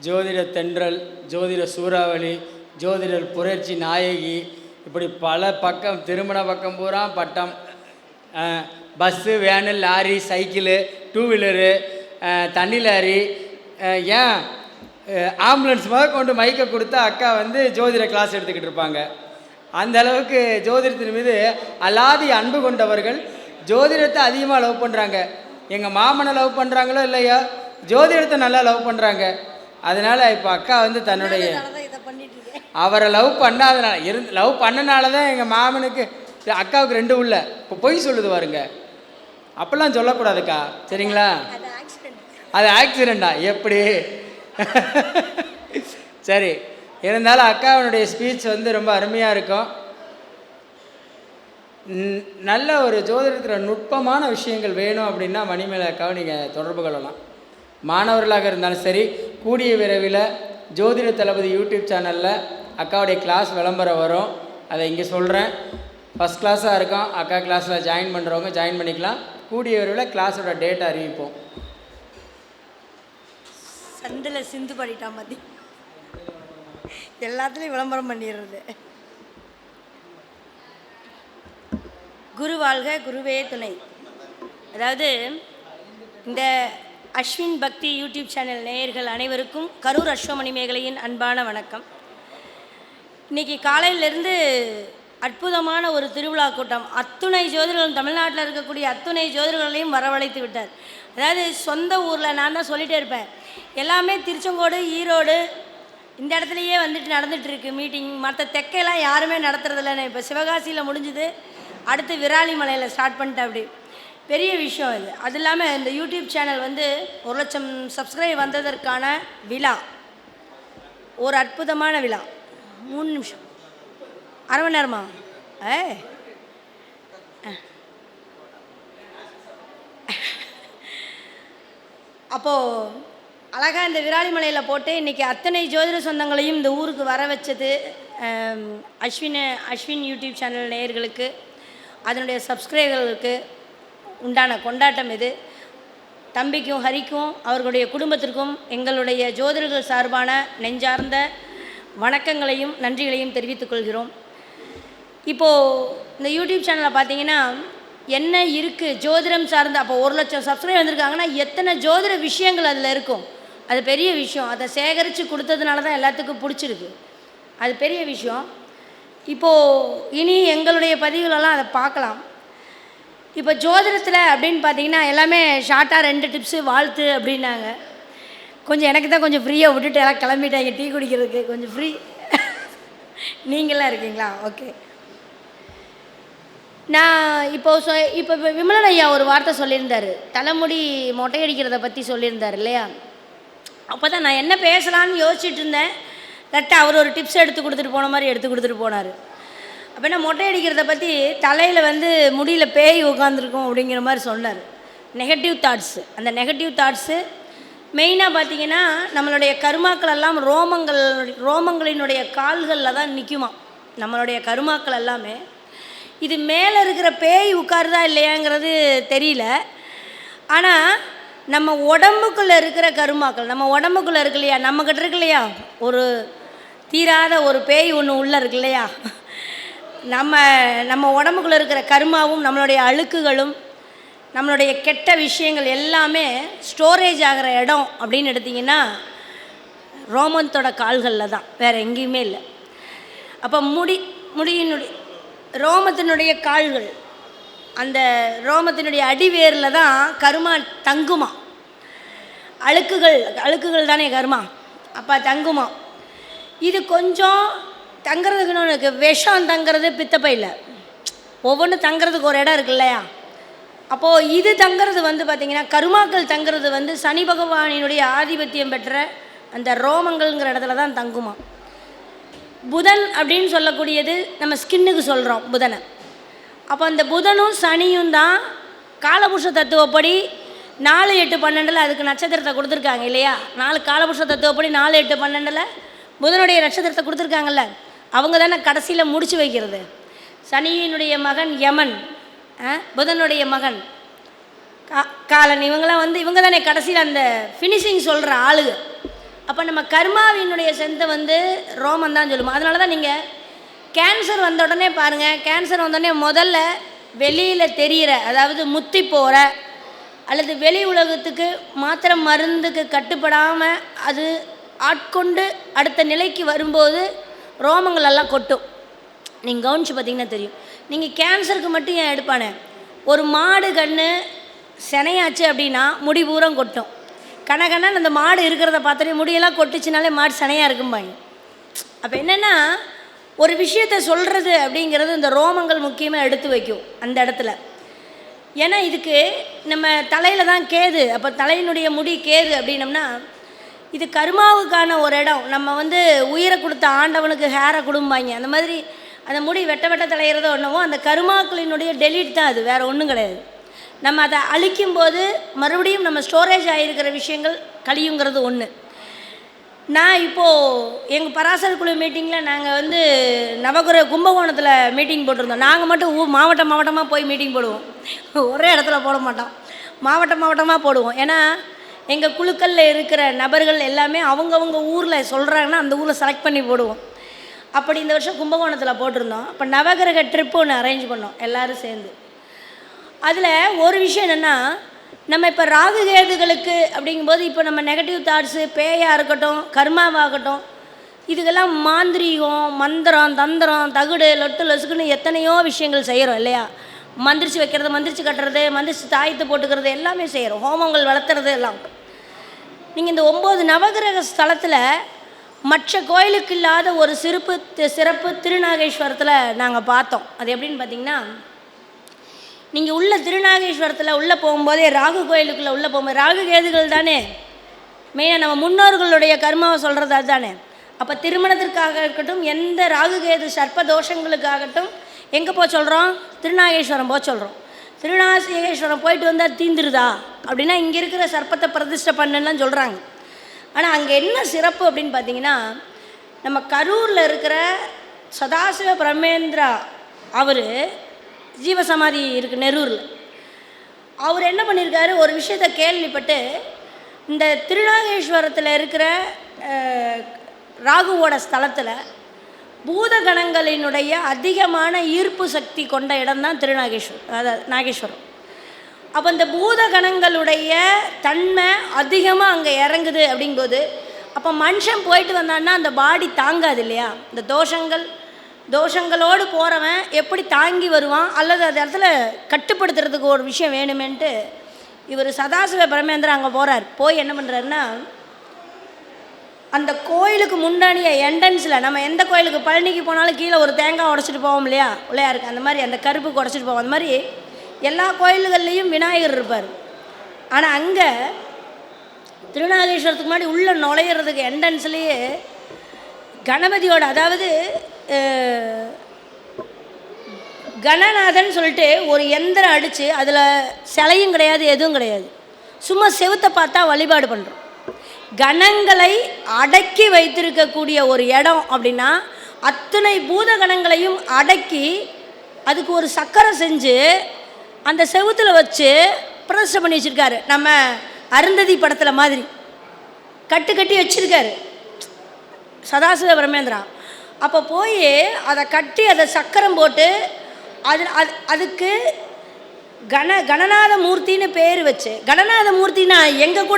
ஜோதிட தென்றல், ஜோதிட சூறாவளி, ஜோதிடர் புரட்சி நாயகி, இப்படி பல பக்கம் திருமண பக்கம் பூரா பட்டம். Bus, van, lorry, cycle, two wheeler, தண்ணி லாரி, ஏன் ஆம்புலன்ஸ் கொண்டு மைக்கை கொடுத்தா அக்கா வந்து ஜோதிட கிளாஸ் எடுத்துக்கிட்டு இருப்பாங்க. அந்த அளவுக்கு ஜோதிடத்தின் மீது அலாதி அன்பு கொண்டவர்கள். ஜோதிடத்தை அதிகமாக லவ் பண்ணுறாங்க. எங்கள் மாமனை லவ் பண்ணுறாங்களோ இல்லையோ, ஜோதிடத்தை நல்லா லவ் பண்ணுறாங்க. அதனால் இப்போ அக்கா வந்து தன்னுடைய அவரை லவ் பண்ணாதனால லவ் பண்ணனால தான் எங்கள் மாமனுக்கு அக்காவுக்கு 2 உள்ள இப்போ பொய் சொல்லுது பாருங்க. அப்போல்லாம் சொல்லக்கூடாதுக்கா, சரிங்களா? அது ஆக்சிடெண்டா எப்படி? சரி, இருந்தாலும் அக்காவுடைய ஸ்பீச் வந்து ரொம்ப அருமையாக இருக்கும். நல்ல ஒரு ஜோதிடத்தில் நுட்பமான விஷயங்கள் வேணும் அப்படின்னா மணிமேலை அக்காவை நீங்கள் தொடர்பு கொள்ளலாம். மாணவர்களாக இருந்தாலும் சரி, கூடிய விரைவில் ஜோதிட தளபதி யூடியூப் சேனலில் அக்காவுடைய கிளாஸ் விளம்பரம் வரும். அதை இங்கே சொல்கிறேன். ஃபஸ்ட் கிளாஸாக இருக்கும். அக்கா கிளாஸில் ஜாயின் பண்ணுறவங்க ஜாயின் பண்ணிக்கலாம். கூடிய விரைவில் கிளாஸோட டேட்டை அறிவிப்போம். சண்டில் சிந்து படிட்டா மதி எல்லாத்துலேயும் விளம்பரம் பண்ணிடுறது. குரு வாழ்க, குருவே துணை. அதாவது இந்த அஸ்வின் பக்தி யூடியூப் சேனல் நேயர்கள் அனைவருக்கும் கரூர் அஸ்வமணி மேகலையின் அன்பான வணக்கம். இன்றைக்கி காலையிலேருந்து அற்புதமான ஒரு திருவிழா கூட்டம். அத்துணை ஜோதிடர்களும், தமிழ்நாட்டில் இருக்கக்கூடிய அத்துணை ஜோதிடர்களையும் வரவழைத்து விட்டார். அதாவது சொந்த ஊரில் நான் தான் சொல்லிகிட்டே இருப்பேன், எல்லாமே திருச்செங்கோடு, ஈரோடு இந்த இடத்துலையே வந்துட்டு நடந்துகிட்ருக்கு மீட்டிங். மற்ற தெற்கையெல்லாம் யாருமே நடத்துறதில்லைன்னு இப்போ சிவகாசியில் முடிஞ்சுது, அடுத்து விராலிமலையில் ஸ்டார்ட் பண்ணிட்டேன். அப்படி பெரிய விஷயம் இது. அது இல்லாமல் இந்த யூடியூப் சேனல் வந்து 1,00,000 சப்ஸ்கிரைப் வந்ததற்கான விழா, ஒரு அற்புதமான விழா. 3 நிமிஷம், அரை மணி நேரமா? அப்போது அழகாக இந்த விராலிமலையில் போட்டு இன்றைக்கி அத்தனை ஜோதிட சொந்தங்களையும் இந்த ஊருக்கு வர வச்சது அஸ்வின் யூடியூப் சேனல் நேயர்களுக்கு, அதனுடைய சப்ஸ்கிரைபர்களுக்கு உண்டான கொண்டாட்டம் இது. தம்பிக்கும் ஹரிக்கும் அவர்களுடைய குடும்பத்திற்கும் எங்களுடைய ஜோதிடர்கள் சார்பான நெஞ்சார்ந்த வணக்கங்களையும் நன்றிகளையும் தெரிவித்துக் கொள்கிறோம். இப்போது இந்த யூடியூப் சேனலில் பார்த்தீங்கன்னா என்ன இருக்குது ஜோதிடம் சார்ந்து. அப்போ 1,00,000 சப்ஸ்கிரைப் வந்திருக்காங்கன்னா எத்தனை ஜோதிட விஷயங்கள் அதில் இருக்கும். அது பெரிய விஷயம். அதை சேகரித்து கொடுத்ததுனால தான் எல்லாத்துக்கும் பிடிச்சிருக்கு. அது பெரிய விஷயம். இப்போது இனி எங்களுடைய பதிவுகளெல்லாம் அதை பார்க்கலாம். இப்போ ஜோதிடத்தில் அப்படின்னு பார்த்தீங்கன்னா எல்லாமே ஷார்ட்டாக 2 டிப்ஸு வாழ்த்து அப்படின்னாங்க. கொஞ்சம் எனக்கு தான் கொஞ்சம் ஃப்ரீயாக விட்டுட்டு எல்லாம் கிளம்பிட்டாங்க டீ குடிக்கிறதுக்கு. கொஞ்சம் ஃப்ரீ நீங்களாம் இருக்கீங்களா? ஓகே. நான் இப்போ விமலன் ஐயா ஒரு வார்த்தை சொல்லியிருந்தார், தலைமுடி மொட்டையடிக்கிறத பற்றி சொல்லியிருந்தார் இல்லையா? அப்போ தான் நான் என்ன பேசலான்னு யோசிச்சுட்டு இருந்தேன். கரெக்டாக அவர் ஒரு டிப்ஸ் எடுத்து கொடுத்துட்டு போன மாதிரி எடுத்து கொடுத்துட்டு போனார். அப்போ என்ன மொட்டை அடிக்கிறத பற்றி தலையில் வந்து முடியில் பேய் உட்காந்துருக்கும் அப்படிங்கிற மாதிரி சொன்னார். நெகட்டிவ் தாட்ஸு, அந்த நெகட்டிவ் தாட்ஸு மெயினாக பார்த்திங்கன்னா நம்மளுடைய கருமாக்கள் எல்லாம் ரோமங்களினுடைய கால்களில் தான் நிற்குமா. நம்மளுடைய கருமாக்கள் எல்லாமே இது மேலே இருக்கிற பேய் உட்காருதா இல்லையாங்கிறது தெரியல. ஆனால் நம்ம உடம்புக்குள்ளே இருக்கிற கருமாக்கள், நம்ம உடம்புக்குள்ளே இருக்கு இல்லையா, நம்மக்கிட்ட இருக்கு இல்லையா, ஒரு தீராத ஒரு பேய் ஒன்று உள்ளே இருக்கு இல்லையா. நம்ம உடம்புக்குள்ளே இருக்கிற கருமாவும் நம்மளுடைய அழுக்குகளும் நம்மளுடைய கெட்ட விஷயங்கள் எல்லாமே ஸ்டோரேஜ் ஆகிற இடம் அப்படின்னு எடுத்திங்கன்னா ரோமத்தோட கால்களில் தான், வேறு எங்கேயுமே இல்லை. அப்போ முடியினுடைய ரோமத்தினுடைய கால்கள், அந்த ரோமத்தினுடைய அடிவேரில் தான் கருமா தங்குமா. அழுக்குகள் தானே கருமா, அப்போ தங்குமா. இது கொஞ்சம் தங்குறதுக்குன்னு எனக்கு விஷம் தங்குறது பித்தப்பையில், ஒவ்வொன்றும் தங்குறதுக்கு ஒரு இடம் இருக்கு இல்லையா. அப்போது இது தங்குறது வந்து பார்த்திங்கன்னா கருமாக்கள் தங்குறது வந்து சனி பகவானினுடைய ஆதிபத்தியம் பெற்ற அந்த ரோமங்கள்ங்கிற இடத்துல தான் தங்குமா. புதன் அப்படின்னு சொல்லக்கூடியது நம்ம ஸ்கின்னுக்கு சொல்கிறோம் புதனை. அப்போ அந்த புதனும் சனியும் தான் காலபுருஷ தத்துவப்படி 4, 8, 12 அதுக்கு நட்சத்திரத்தை கொடுத்துருக்காங்க இல்லையா. 4 காலபுருஷ தத்துவப்படி 4, 8, 12 புதனுடைய நட்சத்திரத்தை கொடுத்துருக்காங்கல்ல. அவங்க தானே கடைசியில் முடிச்சு வைக்கிறது. சனியினுடைய மகன் யமன், புதனுடைய மகன் காலன், இவங்களாம் வந்து இவங்க தானே கடைசியில் அந்த ஃபினிஷிங் சொல்கிற ஆளுங்க. அப்போ நம்ம கர்மாவினுடைய சென்த்தை வந்து ரோமம் தான் சொல்லுவோம். அதனால தான் நீங்கள் கேன்சர் வந்த உடனே பாருங்கள், கேன்சர் வந்தோடனே முதல்ல வெளியில் தெரிகிற, அதாவது முத்தி போகிற அல்லது வெளி உலகத்துக்கு மாத்திரை மருந்துக்கு கட்டுப்படாமல் அது ஆட்கொண்டு அடுத்த நிலைக்கு வரும்போது ரோமங்கள் எல்லாம் கொட்டும். நீங்கள் கவனித்து பார்த்தீங்கன்னா தெரியும். நீங்கள் கேன்சருக்கு மட்டும் ஏன் எடுப்பானே, ஒரு மாடு கன்று சினையாச்சு அப்படின்னா முடி பூரம் கொட்டும். கணக்கண்ணன் அந்த மாடு இருக்கிறத பார்த்துட்டு முடியெல்லாம் கொட்டுச்சுனாலே மாடு சினையாக இருக்கும்பாங்க. அப்போ என்னென்னா, ஒரு விஷயத்தை சொல்கிறது அப்படிங்கிறது இந்த ரோமங்கள் முக்கியமாக எடுத்து வைக்கும் அந்த இடத்துல. ஏன்னா இதுக்கு நம்ம தலையில் தான் கேது, அப்போ தலையினுடைய முடி கேது அப்படின்னம்னா இது கர்மாவுக்கான ஒரு இடம். நம்ம வந்து உயிரை கொடுத்த ஆண்டவனுக்கு ஹேரை கொடும்பாங்க. அந்த மாதிரி அந்த முடி வெட்ட வெட்ட தலையிறதோ ஒன்றவோ அந்த கர்மாக்களினுடைய டெலீட் தான் அது, வேறு ஒன்றும் கிடையாது. நம்ம அதை அழிக்கும்போது மறுபடியும் நம்ம ஸ்டோரேஜ் ஆகிருக்கிற விஷயங்கள் கழியுங்கிறது ஒன்று. நான் இப்போது எங்கள் பராசர குழு மீட்டிங்கில் நாங்கள் வந்து நவகிரக கும்பகோணத்தில் மீட்டிங் போட்டிருந்தோம். நாங்கள் மட்டும் மாவட்டமாக போய் மீட்டிங் போடுவோம். ஒரே இடத்துல போட மாட்டோம், மாவட்டமாக போடுவோம். ஏன்னா எங்கள் குழுக்களில் இருக்கிற நபர்கள் எல்லாமே அவங்கவுங்க ஊரில் சொல்கிறாங்கன்னா அந்த ஊரில் செலக்ட் பண்ணி போடுவோம். அப்படி இந்த வருஷம் கும்பகோணத்தில் போட்டிருந்தோம். அப்போ நவகிரக ட்ரிப்பு ஒன்று அரேஞ்ச் பண்ணோம் எல்லோரும் சேர்ந்து. அதில் ஒரு விஷயம் என்னென்னா, நம்ம இப்போ ராகு கேதுகளுக்கு அப்படிங்கும்போது இப்போ நம்ம நெகட்டிவ் தாட்ஸு, பேயாக இருக்கட்டும், கர்மாவாகட்டும், இதுக்கெல்லாம் மாந்திரீகம், மந்திரம், தந்திரம், தகுடு, லொட்டு லொசுக்குன்னு எத்தனையோ விஷயங்கள் செய்கிறோம் இல்லையா? மந்திரிச்சு வைக்கிறது, மந்திரிச்சு கட்டுறது, மந்திரிச்சு தாயத்து போட்டுக்கிறது எல்லாமே செய்கிறோம். ஹோமங்கள் வளர்த்துறது எல்லாம். நீங்கள் இந்த 9 நவகிரக ஸ்தலத்தில் மற்ற கோயிலுக்கு இல்லாத ஒரு சிறப்பு திருநாகேஸ்வரத்தில் நாங்கள் பார்த்தோம். அது எப்படின்னு பார்த்தீங்கன்னா, நீங்கள் உள்ள திருநாகேஸ்வரத்தில் உள்ளே போகும்போதே ராகு கோயிலுக்குள்ளே உள்ளே போகும்போது ராகு கேதுகள் தானே மெயினாக நம்ம முன்னோர்களுடைய கர்மாவை சொல்கிறது அதுதானே. அப்போ திருமணத்திற்காக இருக்கட்டும், எந்த ராகு கேது சர்ப்ப தோஷங்களுக்காகட்டும் எங்கே போக சொல்கிறோம்? திருநாகேஸ்வரம் போக சொல்கிறோம். திருநாகேஸ்வரம் போயிட்டு வந்தால் தீந்துருதா அப்படின்னா இங்கே இருக்கிற சர்ப்பத்தை பிரதிஷ்டை பண்ணுலாம் சொல்கிறாங்க. ஆனால் அங்கே என்ன சிறப்பு அப்படின்னு பார்த்தீங்கன்னா, நம்ம கரூரில் இருக்கிற சதாசிவ பிரம்மேந்திரா அவர் ஜீவசமாதி இருக்குது நெரூரில். அவர் என்ன பண்ணியிருக்காரு, ஒரு விஷயத்தை கேள்விப்பட்டு இந்த திருநாகேஸ்வரத்தில் இருக்கிற ராகுவோட ஸ்தலத்தில் பூதகணங்களினுடைய அதிகமான ஈர்ப்பு சக்தி கொண்ட இடம்தான் திருநாகேஸ்வரம், அதாவது நாகேஸ்வரம். அப்போ இந்த பூதகணங்களுடைய தன்மை அதிகமாக அங்கே இறங்குது அப்படிங்கும்போது அப்போ மனுஷன் போயிட்டு வந்தான்னா அந்த பாடி தாங்காது இல்லையா? இந்த தோஷங்களோடு போகிறவன் எப்படி தாங்கி வருவான், அல்லது அந்த இடத்துல கட்டுப்படுத்துறதுக்கு ஒரு விஷயம் வேணுமேன்ட்டு இவர் சதாசிவ பிரமேந்திரன் அங்கே போகிறார். போய் என்ன பண்ணுறாருன்னா, அந்த கோயிலுக்கு முன்னாடிய என்ட்ரன்ஸில் நம்ம எந்த கோயிலுக்கு பழனிக்கு போனாலும் கீழே ஒரு தேங்காய் உடச்சிட்டு போவோம் இல்லையா, பிள்ளையாருக்கு, அந்த மாதிரி அந்த கருப்புக்கு உடச்சிட்டு போவோம். அந்த மாதிரி எல்லா கோயில்கள்லேயும் விநாயகர் இருப்பார். ஆனால் அங்கே திருநாகேஸ்வரத்துக்கு முன்னாடி உள்ளே நுழையிறதுக்கு என்ட்ரன்ஸ்லேயே கணபதியோட, அதாவது கணநாதன் சொல்லிட்டு ஒரு எந்திரம் அடித்து அதில் சிலையும் கிடையாது, எதுவும் கிடையாது, சும்மா செவுத்தை பார்த்தா வழிபாடு பண்ணுறோம். கணங்களை அடக்கி வைத்திருக்கக்கூடிய ஒரு இடம் அப்படின்னா அத்தனை பூத கணங்களையும் அடக்கி அதுக்கு ஒரு சக்கரை செஞ்சு அந்த செவுத்தில் வச்சு பிரதிஷ்டை பண்ணி வச்சுருக்காரு. நம்ம அருந்ததி படத்தில் மாதிரி கட்டி வச்சுருக்காரு சதாசிவ பிரமேந்திரா. அப்போ போய் அதை கட்டி அதை சக்கரம் போட்டு அதுக்கு கணநாத மூர்த்தின்னு பேர் வச்சு, கணநாத மூர்த்தினா எங்கள்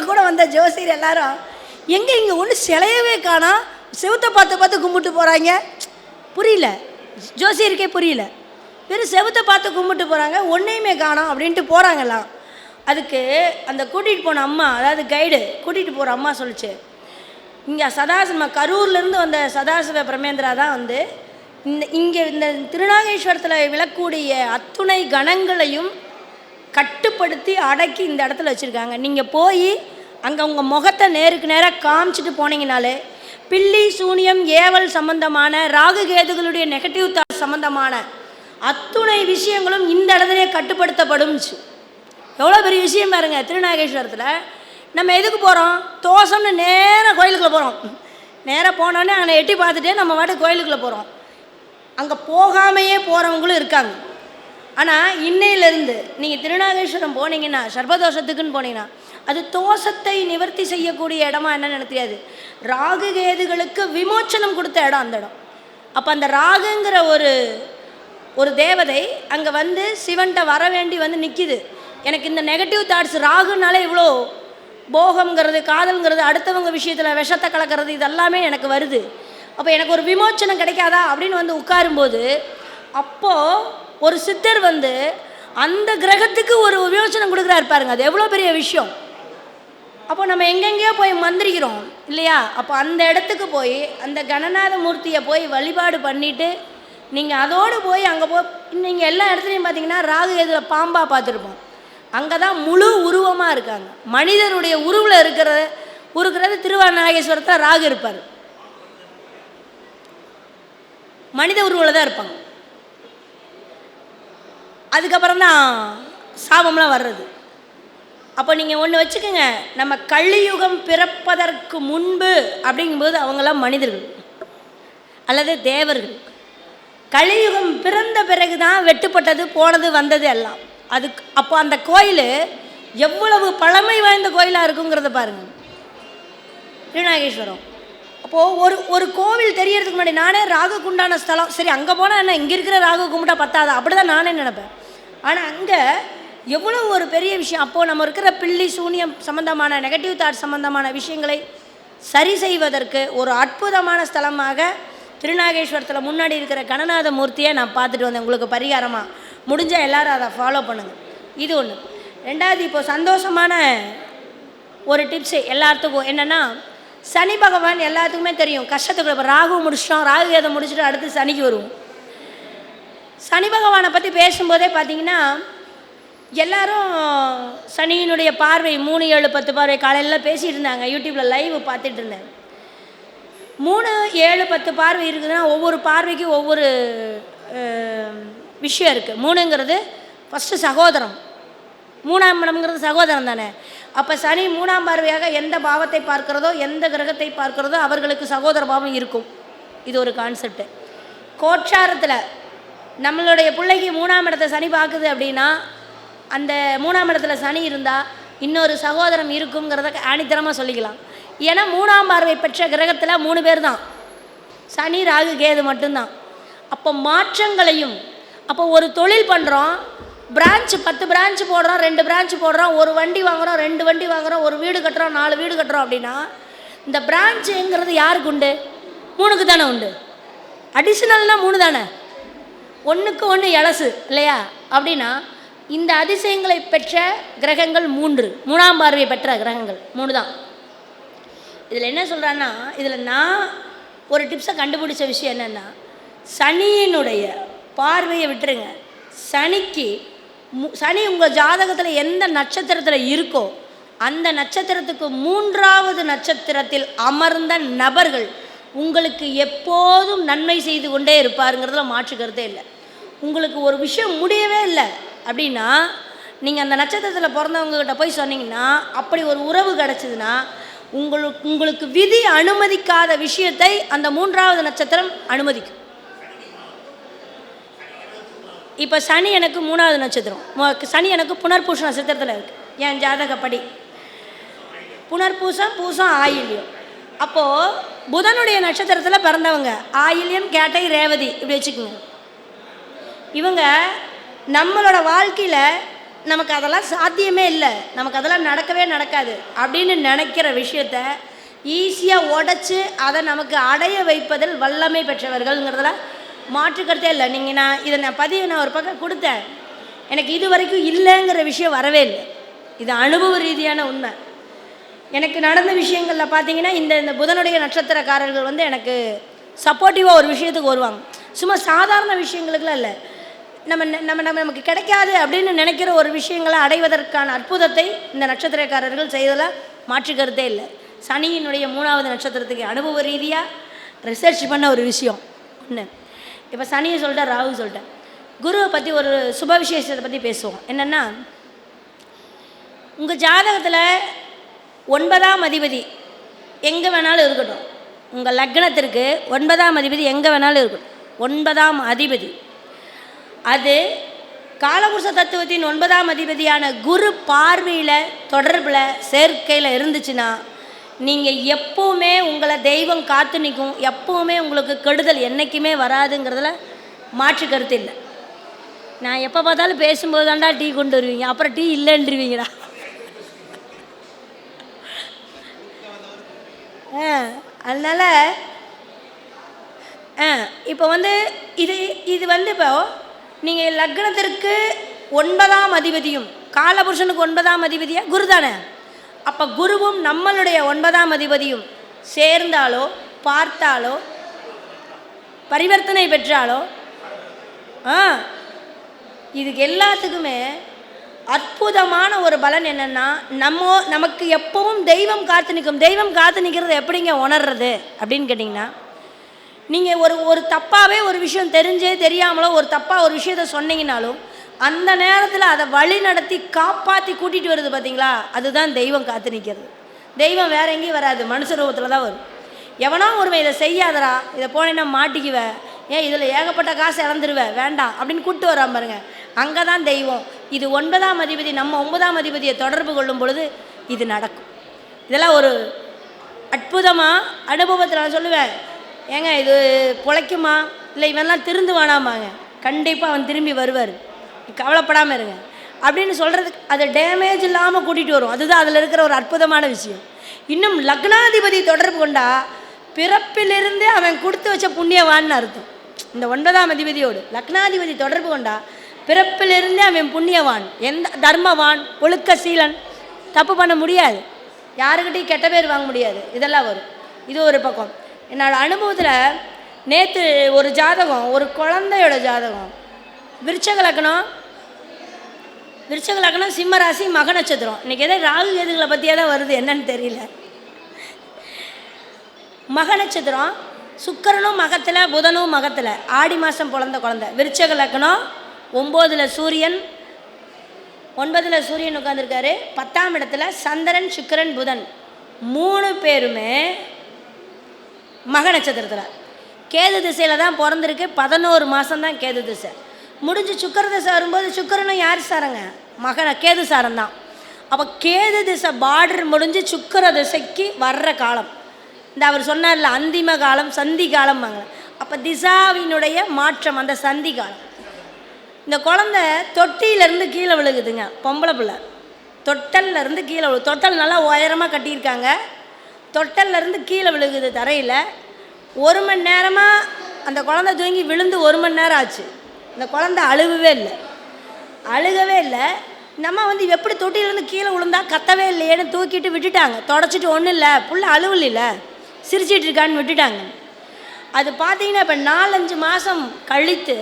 கூட வந்த ஜோசியர் எல்லாரும் இங்கே ஒன்று சிலையவே காணோம், செவுத்தை பார்த்து கும்பிட்டு போகிறாங்க. புரியல, ஜோசியருக்கே புரியல. வெறும் செவுத்தை பார்த்து கும்பிட்டு போகிறாங்க, ஒன்றையுமே காணோம் அப்படின்ட்டு போகிறாங்கலாம். அதுக்கு அந்த கூட்டிகிட்டு போன அம்மா, அதாவது கைடு கூட்டிகிட்டு போகிற அம்மா சொல்லிச்சு, இங்கே சதாசிவ கரூர்லேருந்து வந்த சதாசிவ பிரமேந்திரா தான் வந்து இங்கே இந்த திருநாகேஸ்வரத்தில் விழக்கூடிய அத்துணை கணங்களையும் கட்டுப்படுத்தி அடக்கி இந்த இடத்துல வச்சுருக்காங்க. நீங்கள் போய் அங்கே உங்கள் முகத்தை நேருக்கு நேராக காமிச்சிட்டு போனீங்கனாலே பில்லி சூனியம் ஏவல் சம்பந்தமான ராகு கேதுகளுடைய நெகட்டிவ் தாட் சம்பந்தமான அத்துணை விஷயங்களும் இந்த இடத்துலையே கட்டுப்படுத்தப்படும்ச்சு. எவ்வளோ பெரிய விஷயம் பாருங்க. திருநாகேஸ்வரத்தில் நம்ம எதுக்கு போகிறோம்? தோசம்னு நேராக கோயிலுக்குள்ளே போகிறோம். நேராக போனோடனே அங்கே எட்டி பார்த்துட்டே நம்ம வாட்டு கோயிலுக்குள்ளே போகிறோம். அங்கே போகாமையே போகிறவங்களும் இருக்காங்க. ஆனால் இன்னையிலேருந்து நீங்கள் திருநாகேஸ்வரம் போனீங்கன்னா, சர்பதோஷத்துக்குன்னு போனீங்கன்னா, அது தோஷத்தை நிவர்த்தி செய்யக்கூடிய இடமா என்னன்னு எனக்கு தெரியாது. ராகு கேதுகளுக்கு விமோச்சனம் கொடுத்த இடம் அந்த இடம். அப்போ அந்த ராகுங்கிற ஒரு தேவதை அங்கே வந்து சிவன்கிட்ட வர வேண்டி வந்து நிற்கிது. எனக்கு இந்த நெகட்டிவ் தாட்ஸ் ராகுனாலே இவ்வளோ போகங்கிறது, காதல்ங்கிறது, அடுத்தவங்க விஷயத்தில் விஷத்தை கலக்கிறது, இதெல்லாமே எனக்கு வருது. அப்போ எனக்கு ஒரு விமோச்சனம் கிடைக்காதா அப்படின்னு வந்து உட்காரும்போது, அப்போது ஒரு சித்தர் வந்து அந்த கிரகத்துக்கு ஒரு விமோச்சனம் கொடுக்குறாரு பாருங்க. அது எவ்வளோ பெரிய விஷயம். அப்போ நம்ம எங்கெங்கேயோ போய் மந்திரிக்கிறோம் இல்லையா? அப்போ அந்த இடத்துக்கு போய் அந்த கணநாத மூர்த்தியை போய் வழிபாடு பண்ணிவிட்டு நீங்கள் அதோடு போய் அங்கே நீங்கள் எல்லா இடத்துலையும் பார்த்தீங்கன்னா ராகு எதில் பாம்பாக பார்த்துருப்போம். அங்கே தான் முழு உருவமாக இருக்காங்க. மனிதனுடைய உருவில் இருக்கிறது திருநாகேஸ்வரத்தில் ராகு இருப்பார். மனித உருவில் தான் இருப்பாங்க. அதுக்கப்புறம் தான் சாபம்லாம் வர்றது. அப்போ நீங்கள் ஒன்று வச்சுக்கோங்க, நம்ம கலியுகம் பிறப்பதற்கு முன்பு அப்படிங்கும்போது அவங்களாம் மனிதர்கள் அல்லது தேவர்கள். கலியுகம் பிறந்த பிறகு தான் வெட்டுப்பட்டது, போனது, வந்தது எல்லாம். அப்போ அந்த கோயில் எவ்வளவு பழமை வாய்ந்த கோயிலாக இருக்குங்கிறத பாருங்கள், திருநாகேஸ்வரம். அப்போது ஒரு கோவில் தெரியறதுக்கு முன்னாடி நானே ராகுக்கு உண்டான ஸ்தலம், சரி அங்கே போனால் என்ன, இங்கே இருக்கிற ராகு கும்பிட்டா பத்தாதா, அப்படி தான் நானே நினைப்பேன். ஆனால் அங்கே எவ்வளோ ஒரு பெரிய விஷயம். அப்போது நம்ம இருக்கிற பில்லி சூனியம் சம்மந்தமான நெகட்டிவ் தாட் சம்மந்தமான விஷயங்களை சரி செய்வதற்கு ஒரு அற்புதமான ஸ்தலமாக திருநாகேஸ்வரத்தில் முன்னாடி இருக்கிற கணநாத மூர்த்தியை நான் பார்த்துட்டு வந்தேன். உங்களுக்கு பரிகாரமாக முடிஞ்சால் எல்லோரும் அதை ஃபாலோ பண்ணுங்கள். இது ஒன்று. ரெண்டாவது, இப்போது சந்தோஷமான ஒரு டிப்ஸு எல்லாத்துக்கும் என்னென்னா, சனி பகவான் எல்லாத்துக்குமே தெரியும் கஷ்டத்துக்குள்ள. இப்போ ராகு முடிச்சிட்டோம், ராகு கேதை முடிச்சுட்டு அடுத்து சனிக்கு வருவோம். சனி பகவானை பற்றி பேசும்போதே பார்த்தீங்கன்னா எல்லாரும் சனியினுடைய பார்வை 3, 7, 10 பார்வை காலையில் பேசிகிட்டு இருந்தாங்க. யூடியூப்பில் லைவ் பார்த்துட்டு இருந்தேன். 3, 7, 10 பார்வை இருக்குதுன்னா ஒவ்வொரு பார்வைக்கும் ஒவ்வொரு விஷயம் இருக்குது. 3ங்கிறது ஃபஸ்ட்டு சகோதரம், 3ஆம் இடம்ங்கிறது சகோதரம் தானே. அப்போ சனி 3ஆம் பார்வையாக எந்த பாவத்தை பார்க்கிறதோ, எந்த கிரகத்தை பார்க்கிறதோ அவர்களுக்கு சகோதர பாவம் இருக்கும். இது ஒரு கான்செப்டு. கோட்சாரத்தில் நம்மளுடைய பிள்ளைக்கு 3ஆம் இடத்தை சனி பார்க்குது அப்படின்னா, அந்த 3ஆம் இடத்துல சனி இருந்தால் இன்னொரு சகோதரம் இருக்குங்கிறத ஆணித்தரமாக சொல்லிக்கலாம். ஏன்னா 3ஆம் பார்வை பெற்ற கிரகத்தில் 3 பேர் தான், சனி, ராகு, கேது மட்டும்தான். அப்போ மாற்றங்களையும், அப்போ ஒரு தொழில் பண்ணுறோம், பிரான்ச்சு 10 பிரான்ச்சு போடுறோம், 2 பிரான்ச்சு போடுறோம், ஒரு வண்டி வாங்குகிறோம், 2 வண்டி வாங்குகிறோம், ஒரு வீடு கட்டுறோம், 4 வீடு கட்டுறோம் அப்படின்னா இந்த பிரான்ச்சுங்கிறது யாருக்கு உண்டு? 3க்கு தானே உண்டு. அடிஷ்னல்னால் 3 தானே, 1க்கு 1 எலசு இல்லையா? அப்படின்னா இந்த அதிசயங்களை பெற்ற கிரகங்கள் 3ஆம் பார்வையை பெற்ற கிரகங்கள் 3 தான். இதில் என்ன சொல்கிறான்னா, இதில் நான் ஒரு டிப்ஸை கண்டுபிடிச்ச விஷயம் என்னென்னா, சனியினுடைய பார்வையை விட்டுருங்க. சனி உங்கள் ஜாதகத்தில் எந்த நட்சத்திரத்தில் இருக்கோ அந்த நட்சத்திரத்துக்கு 3ஆவது நட்சத்திரத்தில் அமர்ந்த நபர்கள் உங்களுக்கு எப்போதும் நன்மை செய்து கொண்டே இருப்பாருங்கிறதுல மாற்று கருத்தே இல்லை. உங்களுக்கு ஒரு விஷயம் முடியவே இல்லை அப்படின்னா நீங்கள் அந்த நட்சத்திரத்தில் பிறந்தவங்ககிட்ட போய் சொன்னீங்கன்னா, அப்படி ஒரு உறவு கிடச்சிதுன்னா உங்களுக்கு விதி அனுமதிக்காத விஷயத்தை அந்த 3ஆவது நட்சத்திரம் அனுமதிக்கும். இப்போ சனி எனக்கு 3ஆவது நட்சத்திரம், சனி எனக்கு புனர்பூச நட்சத்திரத்தில் இருக்குது. என் ஜாதகப்படி புனர்பூசம், பூசம், ஆயில்யம். அப்போது புதனுடைய நட்சத்திரத்தில் பிறந்தவங்க ஆயில்யம், கேட்டை, ரேவதி இப்படி வச்சுக்கோங்க. இவங்க நம்மளோட வாழ்க்கையில் நமக்கு அதெல்லாம் சாத்தியமே இல்லை, நமக்கு அதெல்லாம் நடக்கவே நடக்காது அப்படின்னு நினைக்கிற விஷயத்த ஈஸியாக உடச்சி அதை நமக்கு அடைய வைப்பதில் வல்லமை பெற்றவர்கள்ங்கிறதுல மாற்றுக்கருத்தே இல்லை. நான் பதிவு ஒரு பக்கம் கொடுத்தேன், எனக்கு இது வரைக்கும் இல்லைங்கிற விஷயம் வரவே இல்லை. இது அனுபவ ரீதியான உண்மை. எனக்கு நடந்த விஷயங்களில் பார்த்தீங்கன்னா இந்த புதனுடைய நட்சத்திரக்காரர்கள் வந்து எனக்கு சப்போர்ட்டிவாக ஒரு விஷயத்துக்கு வருவாங்க. சும்மா சாதாரண விஷயங்களுக்குலாம் இல்லை, நமக்கு கிடைக்காது அப்படின்னு நினைக்கிற ஒரு விஷயங்களை அடைவதற்கான அற்புதத்தை இந்த நட்சத்திரக்காரர்கள் செய்ததில் மாற்றுக்கருத்தே இல்லை. சனியினுடைய 3ஆவது நட்சத்திரத்துக்கு அனுபவ ரீதியாக ரிசர்ச் பண்ண ஒரு விஷயம் ஒன்று. இப்போ சனியை சொல்லிட்டேன், ராகு சொல்லிட்டேன். குருவை பற்றி ஒரு சுப விசேஷத்தை பற்றி பேசுவோம். என்னென்னா, உங்கள் ஜாதகத்தில் 9ஆம் அதிபதி எங்கே வேணாலும் இருக்கட்டும், உங்கள் லக்னத்திற்கு 9ஆம் அதிபதி எங்கே வேணாலும் இருக்கட்டும், 9ஆம் அதிபதி அது காலபுருஷ தத்துவத்தின் 9ஆம் அதிபதியான குரு பார்வையில் தொடர்பில் சேர்க்கையில் இருந்துச்சுன்னா நீங்கள் எப்போவுமே உங்களை தெய்வம் காத்து நிற்கும், எப்போவுமே உங்களுக்கு கெடுதல் என்றைக்குமே வராதுங்கிறதுல மாற்று கருத்து இல்லை. நான் எப்போ பார்த்தாலும் பேசும்போது தான்டா டீ கொண்டு வருவீங்க, அப்புறம் டீ இல்லைன்றுவீங்கடா. அதனால் இப்போ இது இப்போ நீங்கள் லக்னத்திற்கு 9ஆம் அதிபதியும் காலபுருஷனுக்கு 9ஆம் அதிபதியாக குரு தானே. அப்போ குருவும் நம்மளுடைய 9ஆம் அதிபதியும் சேர்ந்தாலோ பார்த்தாலோ பரிவர்த்தனை பெற்றாலோ இதுக்கு எல்லாத்துக்குமே அற்புதமான ஒரு பலன் என்னென்னா, நமக்கு எப்பவும் தெய்வம் காத்து நிற்கும். தெய்வம் காத்து நிற்கிறது எப்படிங்க உணர்றது அப்படின்னு கேட்டிங்கன்னா, நீங்கள் ஒரு தப்பாகவே ஒரு விஷயம் தெரிஞ்சே தெரியாமலோ ஒரு தப்பாக ஒரு விஷயத்த சொன்னீங்கனாலும் அந்த நேரத்தில் அதை வழி நடத்தி காப்பாற்றி கூட்டிகிட்டு வருது பார்த்தீங்களா, அதுதான் தெய்வம் காத்து நிற்கிறது. தெய்வம் வேற எங்கேயும் வராது, மனுஷ ரூபத்தில் தான் வரும். எவனோ ஒருவன் இதை செய்யாதரா, இதை போனேன்னா மாட்டிக்குவேன், ஏன் இதில் ஏகப்பட்ட காசு இழந்துருவேன், வேண்டாம் அப்படின்னு கூப்பிட்டு வராம பாருங்க, அங்கே தான் தெய்வம். இது 9ஆம் அதிபதி நம்ம 9ஆம் அதிபதியை தொடர்பு கொள்ளும் பொழுது இது நடக்கும். இதெல்லாம் ஒரு அற்புதமாக அனுபவத்தில் நான் சொல்லுவேன். ஏங்க இது பிழைக்குமா, இல்லை இவெல்லாம் திருந்து வேணாமாங்க, கண்டிப்பாக அவன் திரும்பி வருவார், கவலைப்படாமல் இருங்க அப்படின்னு சொல்கிறதுக்கு அது டேமேஜ் இல்லாமல் கூட்டிகிட்டு வரும். அதுதான் அதில் இருக்கிற ஒரு அற்புதமான விஷயம். இன்னும் லக்னாதிபதி தொடர்பு கொண்டா பிறப்பிலிருந்து அவன் கொடுத்து வச்ச புண்ணியவான்னு அர்த்தம். இந்த 9ஆம் அதிபதியோடு லக்னாதிபதி தொடர்பு கொண்டா பிறப்பிலிருந்தே அவன் புண்ணியவான், எந்த தர்மவான், ஒழுக்கசீலன், தப்பு பண்ண முடியாது, யாருக்கிட்டையும் கெட்ட பேர் வாங்க முடியாது, இதெல்லாம் வரும். இது ஒரு பக்கம். என்னோட அனுபவத்தில் நேற்று ஒரு ஜாதகம், ஒரு குழந்தையோட ஜாதகம், விருச்சக லக்னம் சிம்ம ராசி மக நட்சத்திரம். இன்றைக்கி எதோ ராகு கேதுகளை பற்றியே தான் வருது, என்னன்னு தெரியல. மக நட்சத்திரம், சுக்கிரனும் மகத்தில், புதனும் மகத்தில், ஆடி மாதம் பிறந்த குழந்தை. விருச்சக லக்னம், 9ல் சூரியன், 9ல் சூரியன் உட்காந்துருக்காரு, 10ஆம் இடத்துல சந்திரன், சுக்கிரன், புதன் 3 பேருமே மக நட்சத்திரத்தில். கேது திசையில் தான் பிறந்திருக்கு, 11 மாதம்தான் கேது திசை முடிஞ்சு. சுக்கிர திசை வரும்போது சுக்கிரனும் யார் சாரங்க, கேது சாரம் தான். அப்போ கேது திசை பார்டர் முடிஞ்சு சுக்கிர திசைக்கு வர்ற காலம் இந்த அவர் சொன்னார்ல அந்திம காலம், சந்தி காலம் வாங்க. அப்போ திசாவினுடைய மாற்றம், அந்த சந்தி காலம். இந்த குழந்தை தொட்டியிலேருந்து கீழே விழுகுதுங்க, பொம்பளை பிள்ளை தொட்டல்லேருந்து கீழே விழுகு. தொட்டல் நல்லா உயரமாக கட்டியிருக்காங்க, தொட்டல்லேருந்து கீழே விழுகுது தரையில். 1 மணி நேரமாக அந்த குழந்தை தூங்கி விழுந்து 1 மணி நேரம் ஆச்சு. இந்த குழந்தை அழுகவே இல்லை. நம்ம எப்படி தொட்டியிலேருந்து கீழே விழுந்தா கத்தவே இல்லையேன்னு தூக்கிட்டு விட்டுட்டாங்க, தொடச்சிட்டு ஒன்றும் இல்லை, புள்ள அழுவல் இல்லை, சிரிச்சிட்டு இருக்கான்னு விட்டுட்டாங்க. அது பார்த்தீங்கன்னா இப்போ 4-5 மாதம் கழித்து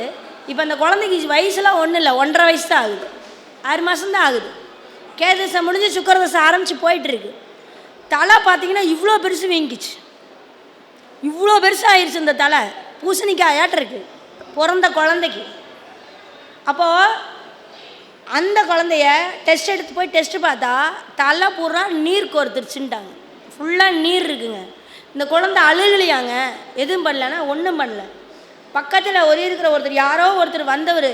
இப்போ அந்த குழந்தைக்கு வயசுலாம் ஒன்றும் இல்லை, 1.5 வயசு தான் ஆகுது, 6 மாதம்தான் ஆகுது. கேதசை முடிஞ்சு சுக்கரதசை ஆரம்பித்து போயிட்டுருக்கு. தலை பார்த்தீங்கன்னா இவ்வளோ பெருசு வீங்கிச்சு, இவ்வளோ பெருசாக ஆயிடுச்சு. இந்த தலை பூசணிக்காய் ஆட்டிருக்கு பிறந்த குழந்தைக்கு. அப்போது அந்த குழந்தைய டெஸ்ட் எடுத்து போய் டெஸ்ட்டு பார்த்தா தலை பூரா நீர் கோர்த்துருச்சுட்டாங்க, ஃபுல்லாக நீர் இருக்குங்க. இந்த குழந்தை அழுகலையாங்க, எதுவும் பண்ணலன்னா ஒன்றும் பண்ணல. பக்கத்தில் இருக்கிற ஒருத்தர், யாரோ ஒருத்தர் வந்தவர்,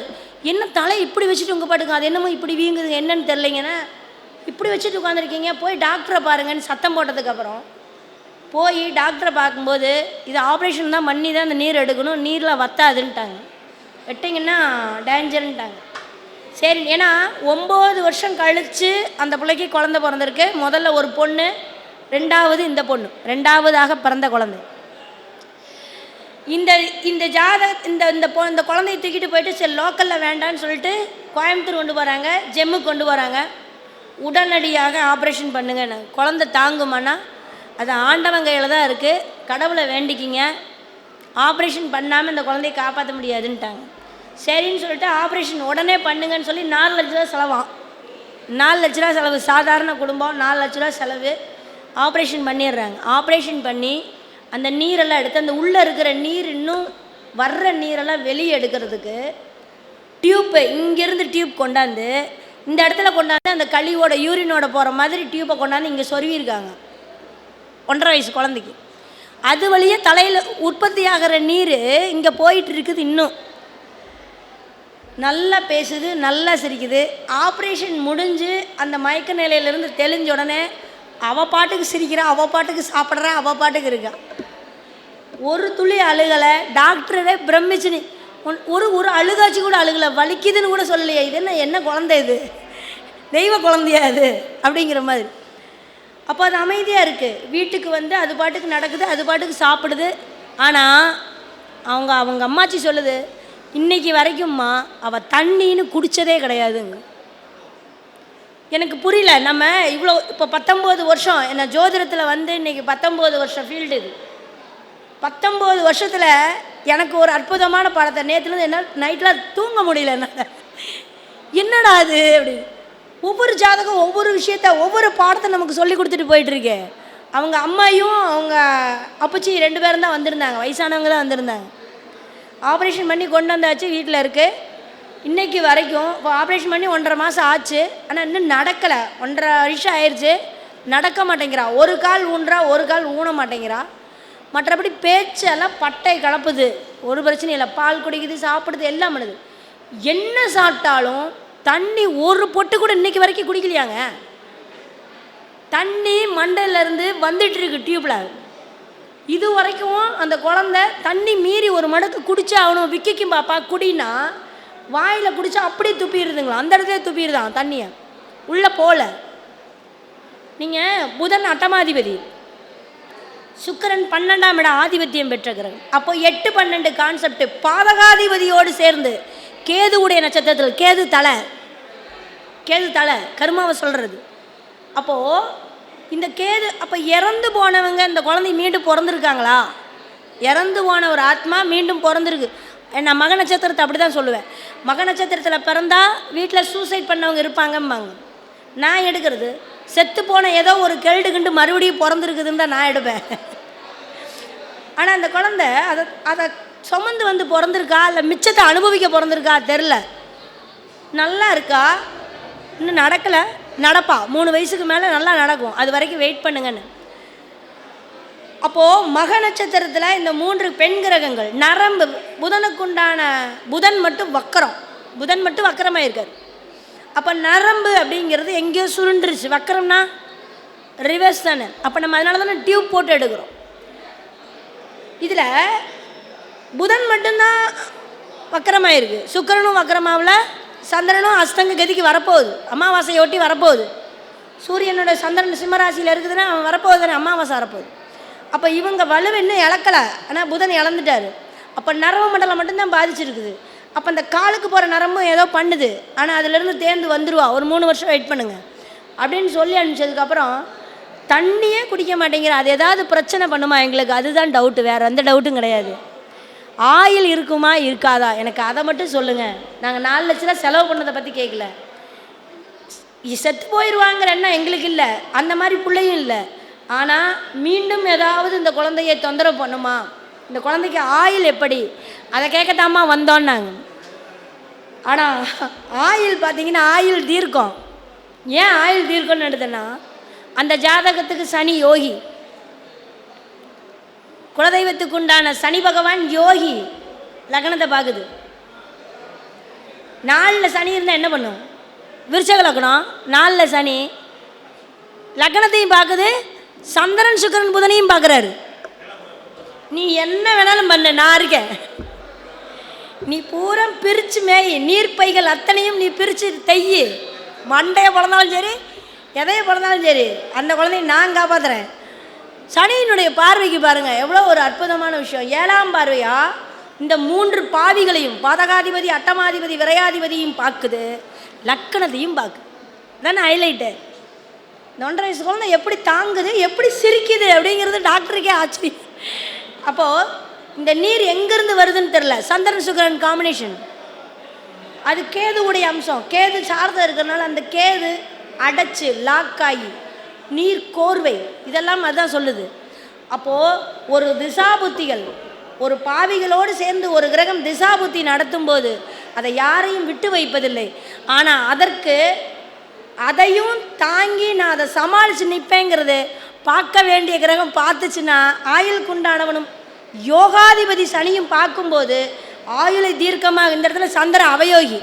என்ன தலை இப்படி வச்சுட்டு உங்கள் பாட்டுங்க, அது என்னமோ இப்படி வீங்குதுங்க, என்னன்னு தெரிலைங்கன்னா, இப்படி வச்சுட்டு உட்காந்துருக்கீங்க, போய் டாக்டரை பாருங்கன்னு சத்தம் போட்டதுக்கப்புறம் போய் டாக்டரை பார்க்கும்போது இது ஆப்ரேஷன் தான் பண்ணி தான் இந்த நீர் எடுக்கணும், நீரில் வத்தாதுன்ட்டாங்க, வெட்டிங்கன்னா டேஞ்சர்ன்ட்டாங்க. சரி, ஏன்னா 9 வருஷம் கழித்து அந்த பிள்ளைக்கு குழந்தை பிறந்திருக்கு. முதல்ல ஒரு பொண்ணு, 2வது இந்த பொண்ணு, 2வதாக பிறந்த குழந்தை. இந்த இந்த குழந்தையை தூக்கிட்டு போயிட்டு சரி லோக்கலில் வேண்டான்னு சொல்லிட்டு கோயம்புத்தூர் கொண்டு போகிறாங்க, ஜெம்முக்கு கொண்டு போகிறாங்க. உடனடியாக ஆப்ரேஷன் பண்ணுங்கன்னு. குழந்தை தாங்குமானா அது ஆண்டவன் கையில் தான் இருக்குது, கடவுளை வேண்டிக்கிங்க, ஆப்ரேஷன் பண்ணாமல் இந்த குழந்தையை காப்பாற்ற முடியாதுன்ட்டாங்க. சரின்னு சொல்லிட்டு ஆப்ரேஷன் உடனே பண்ணுங்கன்னு சொல்லி 4 லட்ச ரூபா செலவாம். 4 லட்ச ரூபா செலவு, சாதாரண குடும்பம் 4 லட்ச ரூபா செலவு. ஆப்ரேஷன் பண்ணிடுறாங்க. ஆப்ரேஷன் பண்ணி அந்த நீரெல்லாம் எடுத்து, அந்த உள்ளே இருக்கிற நீர், இன்னும் வர்ற நீரெல்லாம் வெளியே எடுக்கிறதுக்கு டியூப்பு, இங்கேருந்து டியூப் கொண்டாந்து இந்த இடத்துல கொண்டாந்து அந்த கழிவோட யூரினோட போகிற மாதிரி டியூப்பை கொண்டாந்து இங்கே சொருவியிருக்காங்க 1.5 வயசு குழந்தைக்கு. அது வழியே தலையில் உற்பத்தி ஆகிற நீர் இங்கே போயிட்டு இருக்குது. இன்னும் நல்லா பேசுது, நல்லா சிரிக்குது. ஆப்ரேஷன் முடிஞ்சு அந்த மயக்க நிலையிலேருந்து தெளிஞ்ச உடனே அவள் பாட்டுக்கு சிரிக்கிறா, அவள் பாட்டுக்கு சாப்பிட்றா, அவள் பாட்டுக்கு இருக்கா. ஒரு துளி அழுகலை. டாக்டரே பிரமிச்சு ஒரு ஒரு அழுகாச்சி கூட அழுகலை, வலிக்குதுன்னு கூட சொல்லலையே. இது என்ன குழந்தை, இது தெய்வ குழந்தையா இது அப்படிங்கிற மாதிரி. அப்போ அது அமைதியாக இருக்குது. வீட்டுக்கு வந்து அது பாட்டுக்கு நடக்குது, அது பாட்டுக்கு சாப்பிடுது. ஆனால் அவங்க அம்மாச்சி சொல்லுது, இன்றைக்கி வரைக்கும்மா அவள் தண்ணின்னு குடித்ததே கிடையாதுங்க. எனக்கு புரியல. நம்ம இவ்வளோ இப்போ 19 வருஷம் என்ன ஜோதிடத்தில் வந்து இன்றைக்கி 19 வருஷம் ஃபீல்டு. இது 19 வருஷத்தில் எனக்கு ஒரு அற்புதமான பாடத்தை நேற்றுலேருந்து என்ன நைட்டில் தூங்க முடியல என்னால். என்னடா அது அப்படி ஒவ்வொரு ஜாதகம் ஒவ்வொரு விஷயத்த ஒவ்வொரு பாடத்தை நமக்கு சொல்லி கொடுத்துட்டு போயிட்டுருக்கேன். அவங்க அம்மாயும் அவங்க அப்பச்சி 2 பேரும் தான் வந்திருந்தாங்க, வயசானவங்க தான் வந்திருந்தாங்க. ஆப்ரேஷன் பண்ணி கொண்டு வந்தாச்சு, வீட்டில் இருக்குது இன்றைக்கி வரைக்கும். இப்போ ஆப்ரேஷன் பண்ணி 1.5 மாதம் ஆச்சு, ஆனால் இன்னும் நடக்கலை. 1.5 வருஷம் ஆயிடுச்சு, நடக்க மாட்டேங்கிறா. ஒரு கால் ஊன்றா, ஒரு கால் ஊன மாட்டேங்கிறா. மற்றபடி பேச்செல்லாம் பட்டை கலப்புது, ஒரு பிரச்சனையும் இல்லை. பால் குடிக்குது, சாப்பிடுது, எல்லாம் பண்ணுது. என்ன சாப்பிட்டாலும் தண்ணி ஒரு பொட்டு கூட இன்றைக்கி வரைக்கும் குடிக்கலையாங்க. தண்ணி மண்டையிலேருந்து வந்துட்டுருக்கு டியூப்பில். இது வரைக்கும் அந்த குழந்தை தண்ணி மீறி ஒரு மடக்கு குடிச்சா அவனும் விற்கிக்கும் பாப்பா குடினா வாயில் குடித்தா அப்படியே துப்பிடுதுங்களா, அந்த இடத்துல துப்பிடுதான் தண்ணியை, உள்ளே போகல. நீங்கள் புதன் அட்டமாதிபதி, சுக்கிரன் 12ஆம் இடம் ஆதிபத்தியம் பெற்ற கிரகம். அப்போ 8, 12 கான்செப்ட் பாதகாதிபதியோடு சேர்ந்து கேதுவுடைய நட்சத்திரத்தில், கேது தலை கர்மாவை சொல்கிறது. அப்போது இந்த கேது, அப்போ இறந்து போனவங்க இந்த குழந்தை மீண்டும் பிறந்திருக்காங்களா? இறந்து போன ஒரு ஆத்மா மீண்டும் பிறந்திருக்கு. நான் மக நட்சத்திரத்தை அப்படி தான் சொல்லுவேன். மக நட்சத்திரத்தில் பிறந்தா வீட்டில் சூசைட் பண்ணவங்க இருப்பாங்கம்பாங்க. நான் எடுக்கிறது செத்து போன ஏதோ ஒரு கெல்டுகிண்டு மறுபடியும் பிறந்திருக்குதுன்னு தான் நான் எடுப்பேன். ஆனால் அந்த குழந்தை அதை சுமந்து வந்து பிறந்திருக்கா இல்லை மிச்சத்தை அனுபவிக்க பிறந்திருக்கா தெரில. நல்லா இருக்கா, இன்னும் நடக்கலை, நடப்பா. 3 வயசுக்கு மேலே நல்லா நடக்கும், அது வரைக்கும் வெயிட் பண்ணுங்கன்னு. அப்போது மக நட்சத்திரத்தில் இந்த 3 பெண் கிரகங்கள் நரம்பு, புதனுக்குண்டான புதன் மட்டும் வக்கரமாக இருக்கார். அப்போ நரம்பு அப்படிங்கிறது எங்கேயோ சுருண்டுருச்சு. வக்கரம்னா ரிவர்ஸ் தானே. அப்போ நம்ம அதனால தானே டியூப் போட்டு எடுக்கிறோம். இதில் புதன் மட்டும்தான் வக்கரமாக இருக்குது, சுக்கிரனும் வக்கரமாவில், சந்திரனும் அஸ்தங்க கதிக்கு வரப்போகுது, அமாவாசையை ஒட்டி வரப்போகுது. சூரியனோட சந்திரன் சிம்மராசியில் இருக்குதுன்னா அவன் வரப்போகுது தானே, அமாவாசை வரப்போகுது. அப்போ இவங்க வலுவை இன்னும் இழக்கலை, ஆனால் புதன் இழந்துட்டார். அப்போ நரம்பு மண்டலம் மட்டும்தான் பாதிச்சிருக்குது. அப்போ அந்த காலுக்கு போகிற நரம்பும் ஏதோ பண்ணுது, ஆனால் அதிலிருந்து தேர்ந்து வந்துடுவா, ஒரு 3 வருஷம் வெயிட் பண்ணுங்கள் அப்படின்னு சொல்லி அனுப்பிச்சதுக்கப்புறம் தண்ணியே குடிக்க மாட்டேங்கிற. அது ஏதாவது பிரச்சனை பண்ணுமா எங்களுக்கு, அதுதான் டவுட்டு, வேறு எந்த டவுட்டும் கிடையாது. ஆயில் இருக்குமா இருக்காதா எனக்கு அதை மட்டும் சொல்லுங்கள். நாங்கள் 4 லட்ச ரூபா செலவு பண்ணதை பற்றி கேட்கல. செத்து போயிடுவாங்கிற எண்ணம் எங்களுக்கு இல்லை, அந்த மாதிரி பிள்ளையும் இல்லை. ஆனால் மீண்டும் ஏதாவது இந்த குழந்தையை தொந்தரவு பண்ணுமா, இந்த குழந்தைக்கு ஆயில் எப்படி, அதை கேட்கத்தாம்மா வந்தோன்னாங்க. ஆனால் ஆயில் பார்த்தீங்கன்னா ஆயில் தீர்க்கம். ஏன் ஆயில் தீர்க்கம்னு எடுத்தேன்னா, அந்த ஜாதகத்துக்கு சனி யோகி, குலதெய்வத்துக்கு உண்டான சனி பகவான் யோகி, லக்னத்தை பார்க்குது. 4ல் சனி இருந்தால் என்ன பண்ணும், விருச்சக லக்னம், 4ல் சனி லக்னத்தையும் பார்க்குது, சந்திரன் சுக்கிரன் புதனையும் பார்க்குறாரு. நீ என்ன வேணாலும் பண்ண, நான் இருக்கேன். நீ பூரா பிரித்து மேய், நீர்ப்பைகள் அத்தனையும் நீ பிரித்து தையி, மண்டையை பிறந்தாலும் சரி எதையை பிறந்தாலும் சரி, அந்த குழந்தைய நான் காப்பாற்றுறேன். சனியினுடைய பார்வைக்கு பாருங்கள் எவ்வளோ ஒரு அற்புதமான விஷயம். 7ஆம் பார்வையா இந்த 3 பாவிகளையும், பாதகாதிபதி, அட்டமாதிபதி, விரையாதிபதியும் பார்க்குது, லக்கணத்தையும் பார்க்குது. தானே ஹைலைட்டு. இந்த 1.5 வயசு குழந்தை எப்படி தாங்குது, எப்படி சிரிக்குது அப்படிங்கிறது டாக்டருக்கே ஆச்சரியம். அப்போது இந்த நீர் எங்கேருந்து வருதுன்னு தெரில. சந்திரன் சுக்கிரன் காம்பினேஷன், அது கேதுவுடைய அம்சம். கேது சார்ந்த இருக்கிறதுனால அந்த கேது அடைச்சி லாக்காகி நீர் கோர்வை, இதெல்லாம் அதுதான் சொல்லுது. அப்போது ஒரு திசாபுத்திகள், ஒரு பாவிகளோடு சேர்ந்து ஒரு கிரகம் திசாபுத்தி நடத்தும்போது அதை யாரையும் விட்டு வைப்பதில்லை. ஆனால் அதற்கு அதையும் தாங்கி நான் அதை சமாளித்து நிற்பேங்கிறது பார்க்க வேண்டிய கிரகம் பார்த்துச்சுன்னா, ஆயுளுக்குண்டானவனும் யோகாதிபதி சனியும் பார்க்கும்போது ஆயுளை தீர்க்கமாக. இந்த இடத்துல சந்திரன் அவயோகி,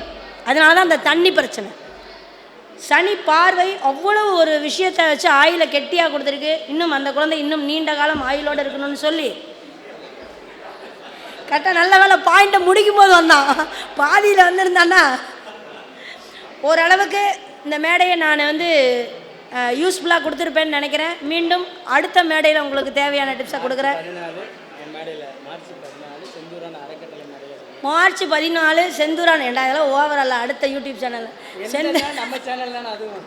அதனால தான் அந்த தண்ணி பிரச்சனை. சனி பார்வை அவ்வளவு ஒரு விஷயத்தை வச்சு ஆயுளை கெட்டியாக கொடுத்துருக்கு. இன்னும் அந்த குழந்தை இன்னும் நீண்ட காலம் ஆயுளோடு இருக்கணும்னு சொல்லி கரெக்டாக நல்ல வேலை பாயிண்ட்டை முடிக்கும் போது வந்தான். பாதியில் வந்திருந்தான்னா ஓரளவுக்கு இந்த மேடையை நான் வந்து யூஸ்ஃபுல்லாக கொடுத்துருப்பேன்னு நினைக்கிறேன். மீண்டும் அடுத்த மேடையில் உங்களுக்கு தேவையான டிப்ஸை கொடுக்குறேன். மார்ச் 14 செந்தூரான் இதெல்லாம் ஓவரால் அடுத்த யூடியூப் சேனல் நம்ம சேனல் தான் அதுவும்.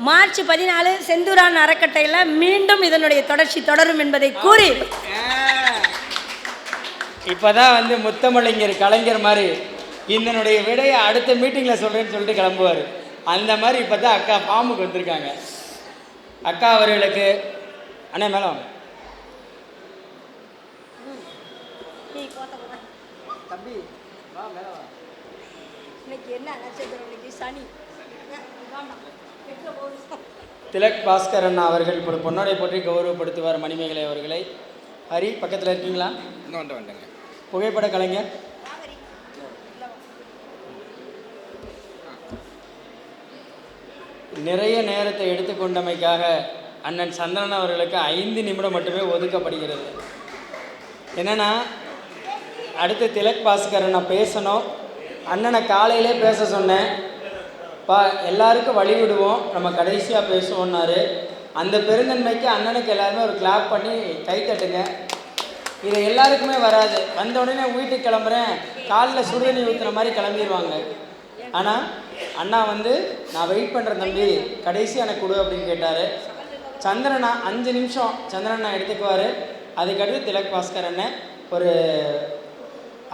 மார்ச் 14 செந்தூரான் அறக்கட்டையில் மீண்டும் இதனுடைய தொடர்ச்சி தொடரும் என்பதை கூறி இப்போதான் வந்து முத்தமிழங்கர் கலைஞர் மாதிரி இதனுடைய விடையை அடுத்த மீட்டிங்கில் சொல்கிறேன்னு சொல்லிட்டு கிளம்புவார். அந்த மாதிரி இப்போ தான் அக்கா ஃபார்முக்கு வந்திருக்காங்க. அக்கா அவர்களுக்கு அண்ணே மேலே வாங்க. தம்பி வா மேலே வா. இன்னைக்கு என்ன நட்சத்திரம்? இன்னைக்கு சனி. திலக் பாஸ்கர் அண்ணா அவர்கள் இப்படி பொன்னாடை போற்றி கௌரவப்படுத்துவார் மணிமேகலை அவர்களை. ஹரி பக்கத்தில் இருக்கீங்களா? இன்னும் வந்துங்க. புகைப்பட கலைஞர் நிறைய நேரத்தை எடுத்துக்கொண்டமைக்காக அண்ணன் சந்திரன் அவர்களுக்கு 5 நிமிடம் மட்டுமே ஒதுக்கப்படுகிறது. என்னென்னா அடுத்து திலக் பாஸ்கர் நான் பேசணும். அண்ணனை காலையிலே பேச சொன்னேன். எல்லாருக்கும் வழி விடுவோம், நம்ம கடைசியாக பேசுவோன்னாரு. அந்த பெருந்தன்மைக்கு அண்ணனுக்கு எல்லாருமே ஒரு கிளாப் பண்ணி கை தட்டுங்க. இது எல்லாருக்குமே வராது. வந்த உடனே வீட்டுக்கு கிளம்புறேன், காலில் சுடுதண்ணி ஊற்றுற மாதிரி கிளம்பிடுவாங்க. ஆனால் அண்ணா வந்து நான் வெயிட் பண்ணுறேன் தம்பி, கடைசி எனக்கு கொடு அப்படின்னு கேட்டார். சந்திரனா 5 நிமிஷம் சந்திரனா எடுத்துக்குவார். அதுக்கடுத்து திலக் பாஸ்கர் அண்ணன் ஒரு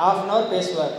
1/2 hour பேசுவார்.